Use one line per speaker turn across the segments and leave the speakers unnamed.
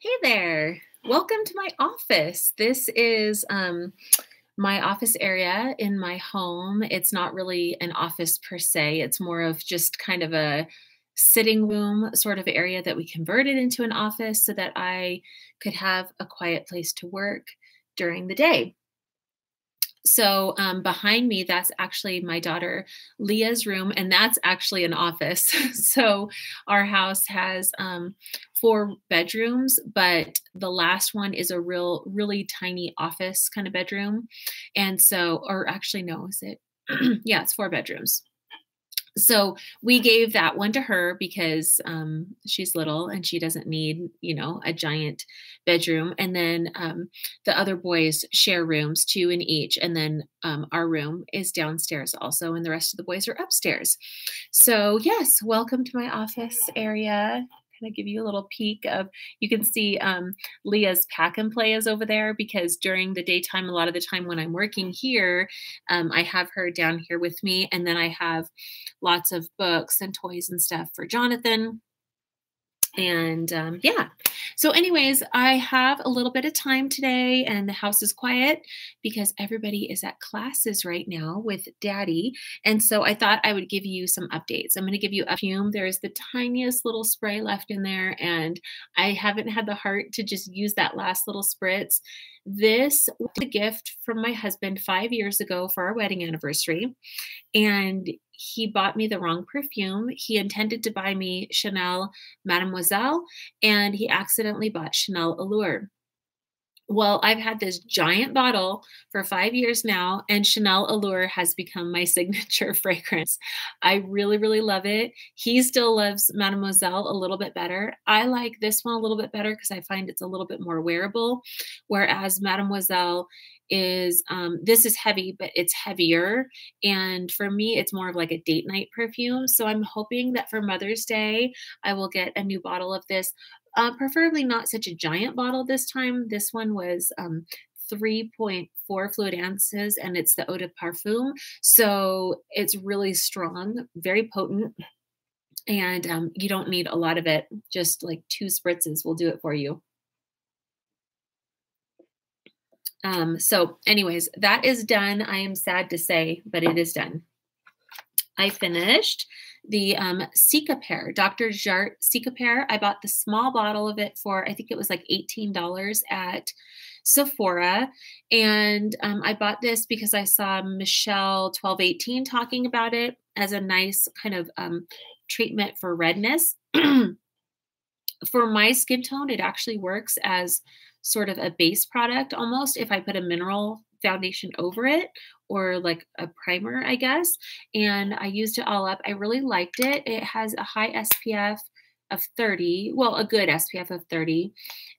Hey there. Welcome to my office. This is my office area in my home. It's not really an office per se, it's more of just kind of a sitting room sort of area that we converted into an office so that I could have a quiet place to work during the day. So behind me, that's actually my daughter Leah's room, and that's actually an office. So our house has four bedrooms, but the last one is a really tiny office kind of bedroom. And so, or actually, no, is it? Yeah, it's four bedrooms. So we gave that one to her because she's little and she doesn't need, a giant bedroom. And then the other boys share rooms, two in each. And then our room is downstairs also, and the rest of the boys are upstairs. So yes, welcome to my office area. Kind of give you a little peek of, you can see Leah's pack and play is over there because during the daytime, a lot of the time when I'm working here, I have her down here with me. And then I have lots of books and toys and stuff for Jonathan. And yeah. So, anyways, I have a little bit of time today, and the house is quiet because everybody is at classes right now with Daddy. And so, I thought I would give you some updates. I'm going to give you a perfume. There is the tiniest little spray left in there, and I haven't had the heart to just use that last little spritz. This was a gift from my husband 5 years ago for our wedding anniversary, and he bought me the wrong perfume. He intended to buy me Chanel Mademoiselle, and he accidentally bought Chanel Allure. Well, I've had this giant bottle for 5 years now, and Chanel Allure has become my signature fragrance. I really love it. He still loves Mademoiselle a little bit better. I like this one a little bit better because I find it's a little bit more wearable, whereas Mademoiselle is, this is heavy, but it's heavier. And for me, it's more of like a date night perfume. So I'm hoping that for Mother's Day, I will get a new bottle of this. Preferably not such a giant bottle this time. This one was 3.4 fluid ounces, and it's the eau de parfum. So it's really strong, very potent, and you don't need a lot of it. Just like 2 spritzes will do it for you. So anyways, that is done. I am sad to say, but it is done. I finished the Cicapair, Dr. Jart Cicapair. I bought the small bottle of it for, I think it was like $18 at Sephora. And I bought this because I saw Michelle 1218 talking about it as a nice kind of treatment for redness. For my skin tone, it actually works as sort of a base product almost if I put a mineral foundation over it, or like a primer, I guess. And I used it all up. I really liked it. It has a high SPF of 30, well, a good SPF of 30.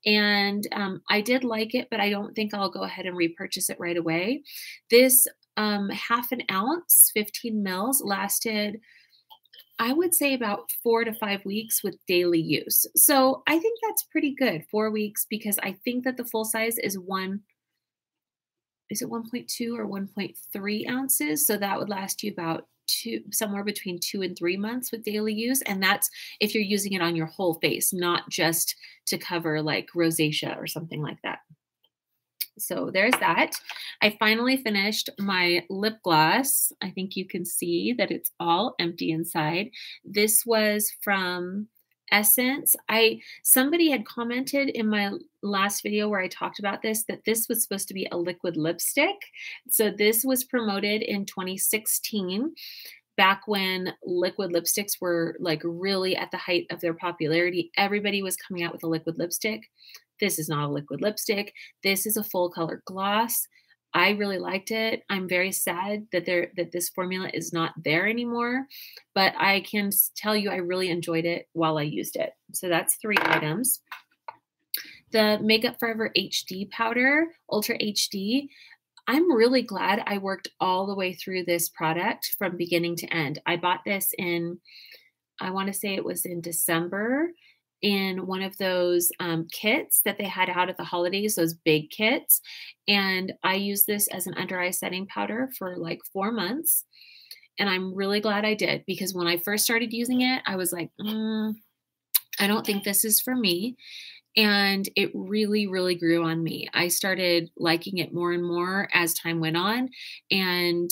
And I did like it, but I don't think I'll go ahead and repurchase it right away. This half an ounce, 15 mils, lasted, I would say, about 4 to 5 weeks with daily use. So I think that's pretty good, 4 weeks, because I think that the full size is is it 1.2 or 1.3 ounces? So that would last you about somewhere between 2 and 3 months with daily use. And that's if you're using it on your whole face, not just to cover like rosacea or something like that. So there's that. I finally finished my lip gloss. I think you can see that it's all empty inside. This was from Essence. Somebody had commented in my last video where I talked about this, that this was supposed to be a liquid lipstick. So this was promoted in 2016, back when liquid lipsticks were like really at the height of their popularity. Everybody was coming out with a liquid lipstick. This is not a liquid lipstick. This is a full color gloss. I really liked it. I'm very sad that this formula is not there anymore, but I can tell you I really enjoyed it while I used it. So that's 3 items. The Makeup Forever HD powder, Ultra HD. I'm really glad I worked all the way through this product from beginning to end. I bought this in, I want to say it was in December, in one of those kits that they had out at the holidays, those big kits. And I used this as an under eye setting powder for like 4 months. And I'm really glad I did, because when I first started using it, I was like, I don't think this is for me. And it really, really grew on me. I started liking it more and more as time went on. And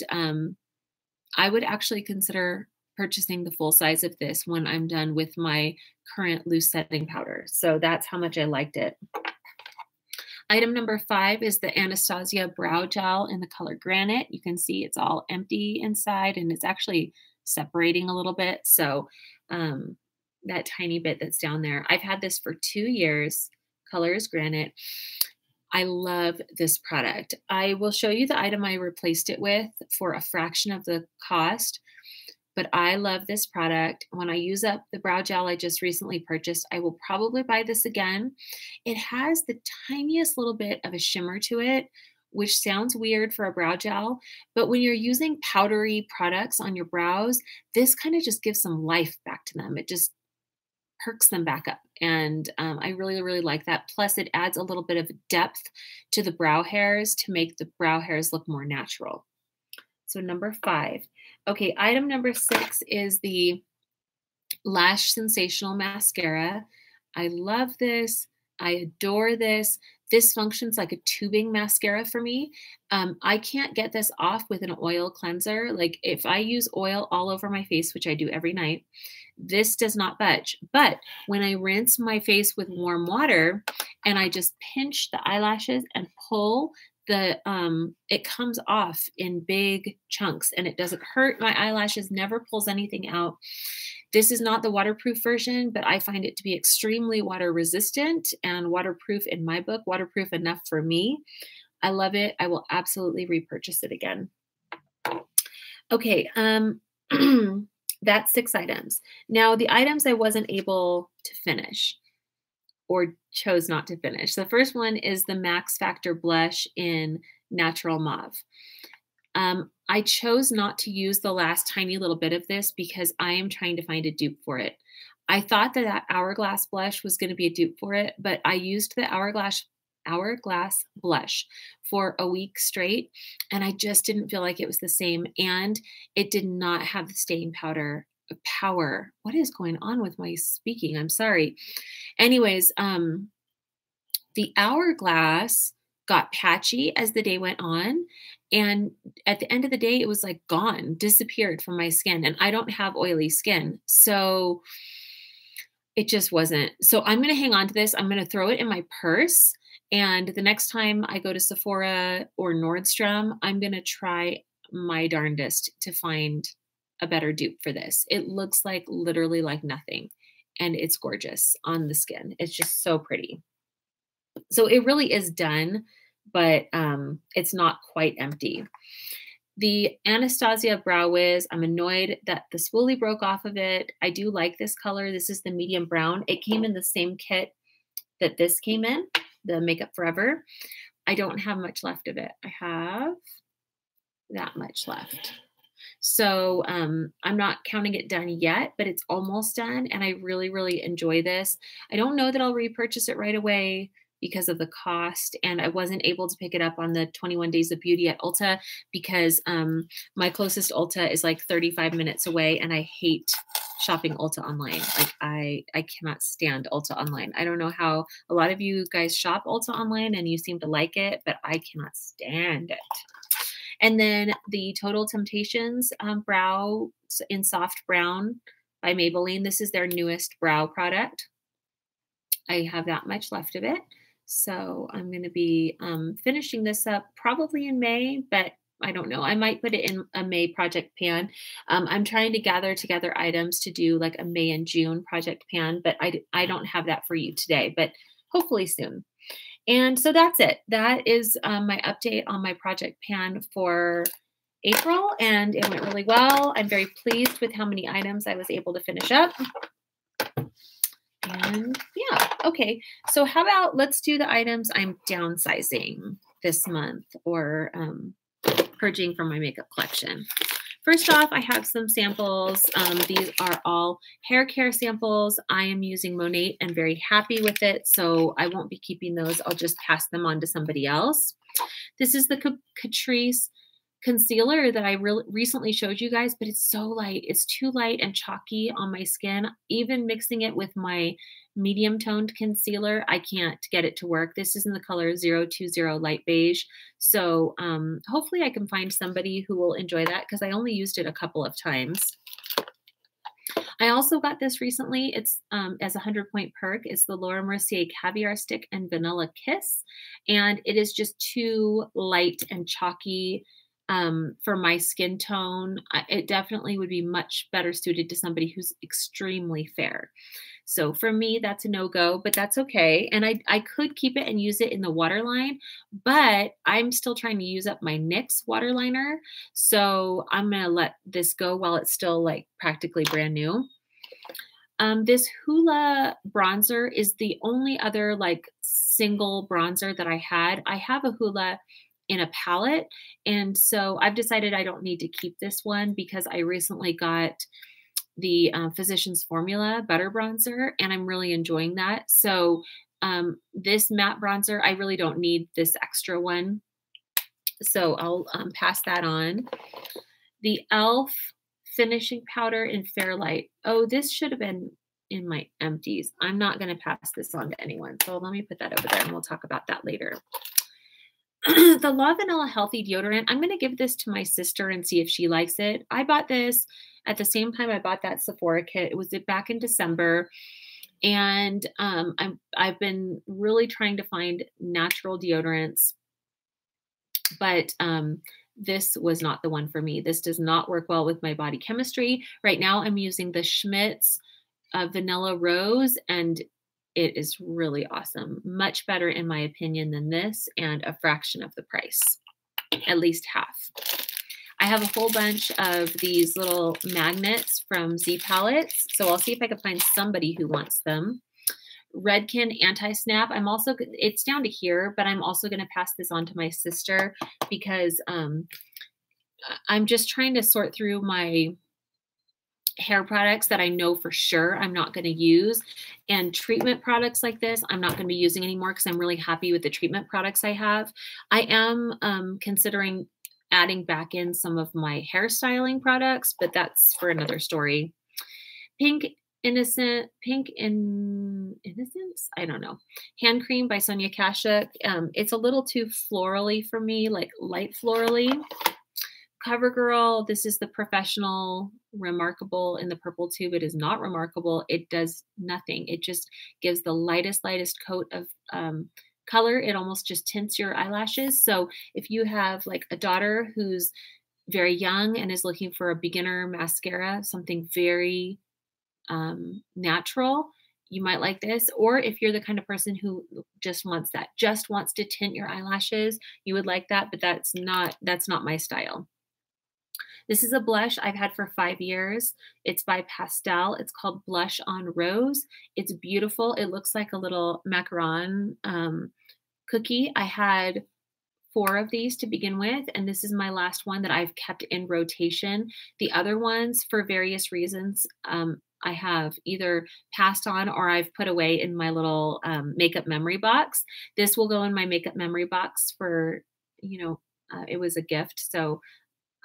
I would actually consider purchasing the full size of this when I'm done with my current loose setting powder. So that's how much I liked it. Item number 5 is the Anastasia Brow Gel in the color Granite. You can see it's all empty inside and it's actually separating a little bit. So that tiny bit that's down there. I've had this for 2 years. Color is Granite. I love this product. I will show you the item I replaced it with for a fraction of the cost, but I love this product. When I use up the brow gel I just recently purchased, I will probably buy this again. It has the tiniest little bit of a shimmer to it, which sounds weird for a brow gel, but when you're using powdery products on your brows, this kind of just gives some life back to them. It just perks them back up. And I really, really like that. Plus, it adds a little bit of depth to the brow hairs to make the brow hairs look more natural. So number 5. Okay, item number 6 is the Lash Sensational Mascara. I love this. I adore this. This functions like a tubing mascara for me. I can't get this off with an oil cleanser. Like if I use oil all over my face, which I do every night, this does not budge. But when I rinse my face with warm water and I just pinch the eyelashes and pull, it comes off in big chunks and it doesn't hurt my eyelashes, never pulls anything out. This is not the waterproof version, but I find it to be extremely water resistant and waterproof in my book, waterproof enough for me. I love it. I will absolutely repurchase it again. Okay, that's 6 items. Now, the items I wasn't able to finish or chose not to finish. The first one is the Max Factor blush in Natural Mauve. I chose not to use the last tiny little bit of this because I am trying to find a dupe for it. I thought that Hourglass blush was going to be a dupe for it, but I used the Hourglass blush for a week straight, and I just didn't feel like it was the same, and it did not have the staying power. What is going on with my speaking? I'm sorry. Anyways, the Hourglass got patchy as the day went on. And at the end of the day, it was like gone, disappeared from my skin. And I don't have oily skin. So it just wasn't. So I'm going to hang on to this. I'm going to throw it in my purse. And the next time I go to Sephora or Nordstrom, I'm going to try my darndest to find a better dupe for this. It looks like literally like nothing. And it's gorgeous on the skin. It's just so pretty. So it really is done, but it's not quite empty. The Anastasia Brow Wiz, I'm annoyed that the spoolie broke off of it. I do like this color. This is the medium brown. It came in the same kit that this came in, the Makeup Forever. I don't have much left of it. I have that much left. So I'm not counting it done yet, but it's almost done. And I really, really enjoy this. I don't know that I'll repurchase it right away because of the cost. And I wasn't able to pick it up on the 21 Days of Beauty at Ulta because my closest Ulta is like 35 minutes away. And I hate shopping Ulta online. Like I cannot stand Ulta online. I don't know how a lot of you guys shop Ulta online and you seem to like it, but I cannot stand it. And then the Total Temptations brow in soft brown by Maybelline. This is their newest brow product. I have that much left of it. So I'm going to be finishing this up probably in May, but I don't know. I might put it in a May project pan. I'm trying to gather together items to do like a May and June project pan, but I don't have that for you today, but hopefully soon. And so that's it. That is my update on my project pan for April, and it went really well. I'm very pleased with how many items I was able to finish up. And yeah, okay. So how about let's do the items I'm downsizing this month or purging from my makeup collection. First off, I have some samples. These are all hair care samples. I am using Monat and very happy with it, so I won't be keeping those. I'll just pass them on to somebody else. This is the Catrice concealer that I recently showed you guys, but it's so light. It's too light and chalky on my skin. Even mixing it with my medium toned concealer, I can't get it to work. This is in the color 020 light beige. So hopefully I can find somebody who will enjoy that because I only used it a couple of times. I also got this recently. It's as a 100-point perk. It's the Laura Mercier Caviar Stick and Vanilla Kiss. And it is just too light and chalky for my skin tone. It definitely would be much better suited to somebody who's extremely fair. So for me, that's a no-go, but that's okay. And I could keep it and use it in the waterline, but I'm still trying to use up my NYX waterliner. So I'm going to let this go while it's still like practically brand new. This Hoola bronzer is the only other like single bronzer that I had. I have a Hoola in a palette, and so I've decided I don't need to keep this one because I recently got the Physicians Formula Butter Bronzer, and I'm really enjoying that. So this matte bronzer, I really don't need this extra one. So I'll pass that on. The e.l.f. finishing powder in Fairlight. Oh, this should have been in my Empties. I'm not going to pass this on to anyone. So let me put that over there and we'll talk about that later. The La Vanilla Healthy Deodorant. I'm going to give this to my sister and see if she likes it. I bought this at the same time I bought that Sephora kit. It was back in December. And I've been really trying to find natural deodorants, but this was not the one for me. This does not work well with my body chemistry. Right now I'm using the Schmidt's Vanilla Rose, and it is really awesome. Much better, in my opinion, than this, and a fraction of the price, at least half. I have a whole bunch of these little magnets from Z Palettes, so I'll see if I can find somebody who wants them. Redken Anti-Snap. It's down to here, but I'm also going to pass this on to my sister because I'm just trying to sort through my hair products that I know for sure I'm not going to use, and treatment products like this I'm not going to be using anymore because I'm really happy with the treatment products I have. I am considering adding back in some of my hairstyling products, but that's for another story. Pink Innocence, I don't know. Hand cream by Sonia Kashuk. It's a little too florally for me, like light florally. CoverGirl, this is the Professional Remarkable in the purple tube. It is not remarkable. It does nothing. It just gives the lightest coat of color. It almost just tints your eyelashes. So if you have like a daughter who's very young and is looking for a beginner mascara, something very natural, you might like this. Or if you're the kind of person who just wants to tint your eyelashes, you would like that, but that's not my style. This is a blush I've had for 5 years. It's by Pastel. It's called Blush on Rose. It's beautiful. It looks like a little macaron cookie. I had 4 of these to begin with, and this is my last one that I've kept in rotation. The other ones, for various reasons, I have either passed on or I've put away in my little makeup memory box. This will go in my makeup memory box for, it was a gift, so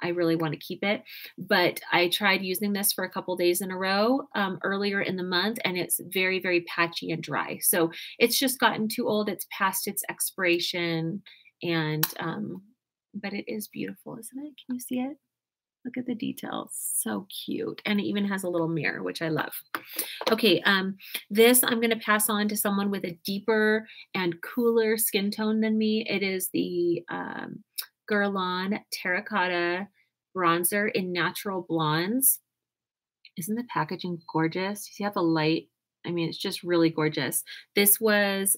I really want to keep it. But I tried using this for a couple days in a row earlier in the month, and it's very, very patchy and dry. So it's just gotten too old. It's past its expiration, and but it is beautiful, isn't it? Can you see it? Look at the details. So cute. And it even has a little mirror, which I love. Okay, this I'm going to pass on to someone with a deeper and cooler skin tone than me. It is the Guerlain Terracotta Bronzer in Natural Blondes. Isn't the packaging gorgeous? You see how the light, it's just really gorgeous. This was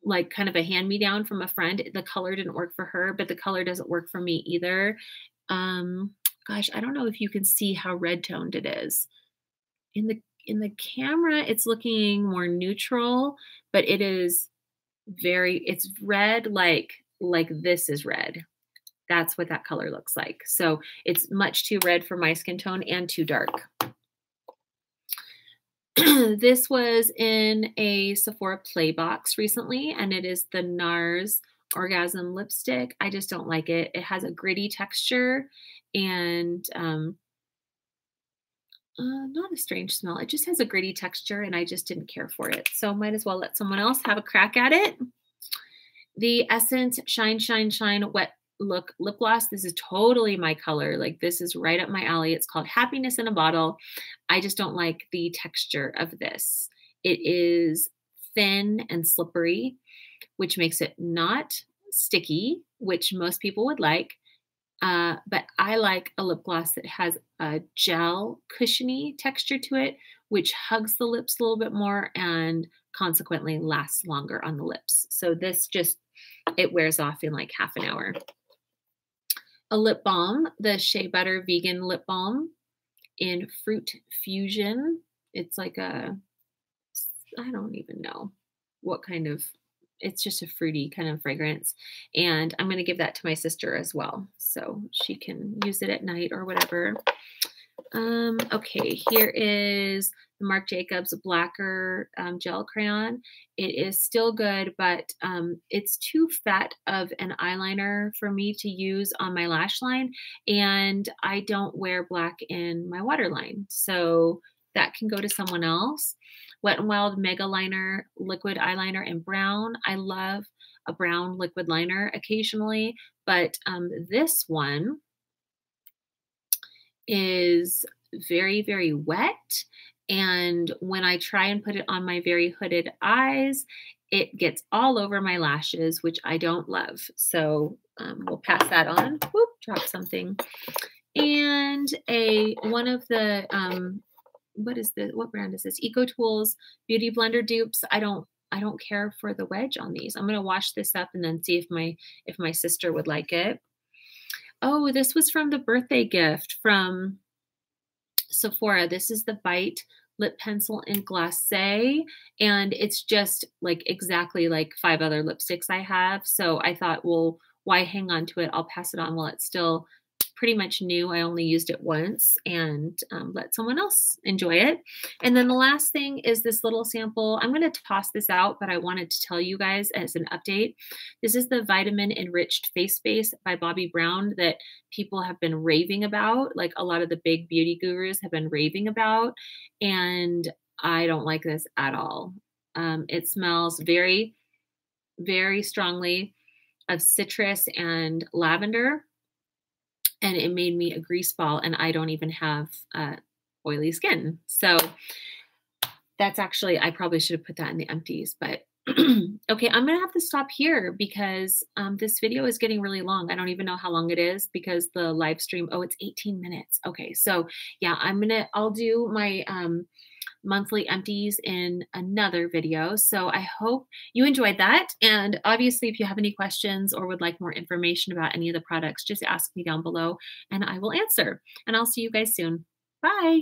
like kind of a hand-me-down from a friend. The color didn't work for her, but the color doesn't work for me either. Gosh, I don't know if you can see how red toned it is. In the camera, it's looking more neutral, but it is it's red like this is red. That's what that color looks like. So it's much too red for my skin tone and too dark. This was in a Sephora Play box recently, and it is the NARS Orgasm lipstick. I just don't like it. It has a gritty texture and not a strange smell. It just has a gritty texture and I just didn't care for it. So might as well let someone else have a crack at it. The Essence Shine, Shine, Shine Wet Look Lip Gloss. This is totally my color. Like this is right up my alley. It's called Happiness in a Bottle. I just don't like the texture of this. It is thin and slippery, which makes it not sticky, which most people would like. But I like a lip gloss that has a gel cushiony texture to it, which hugs the lips a little bit more and consequently lasts longer on the lips. So this just, it wears off in like half an hour. A lip balm, the Shea Butter Vegan Lip Balm in Fruit Fusion. It's like a, I don't even know what kind of, it's just a fruity kind of fragrance. And I'm going to give that to my sister as well, so she can use it at night or whatever. Okay, here is the Marc Jacobs Blacker Gel Crayon. It is still good, but it's too fat of an eyeliner for me to use on my lash line, and I don't wear black in my waterline, so that can go to someone else. Wet n Wild Mega Liner Liquid Eyeliner in brown. I love a brown liquid liner occasionally, but this one is very, very wet. And when I try and put it on my very hooded eyes, it gets all over my lashes, which I don't love. So we'll pass that on. Whoop, drop something. And one of the what brand is this? Eco Tools Beauty Blender dupes. I don't care for the wedge on these. I'm gonna wash this up and then see if my sister would like it. Oh, this was from the birthday gift from Sephora. This is the Bite Lip Pencil in Glacé, and it's just like exactly like 5 other lipsticks I have. So I thought, well, why hang on to it? I'll pass it on while it's still pretty much new. I only used it once, and let someone else enjoy it. And then the last thing is this little sample. I'm going to toss this out, but I wanted to tell you guys as an update. This is the Vitamin Enriched Face Base by Bobbi Brown that people have been raving about. Like a lot of the big beauty gurus have been raving about. And I don't like this at all. It smells very, very strongly of citrus and lavender. And it made me a grease ball, and I don't even have oily skin. So that's actually, I probably should have put that in the empties, but okay, I'm gonna have to stop here because this video is getting really long. I don't even know how long it is because the live stream, oh, it's 18 minutes. Okay, so yeah, I'll do my monthly empties in another video. So I hope you enjoyed that. And obviously, if you have any questions or would like more information about any of the products, just ask me down below and I will answer. And I'll see you guys soon. Bye.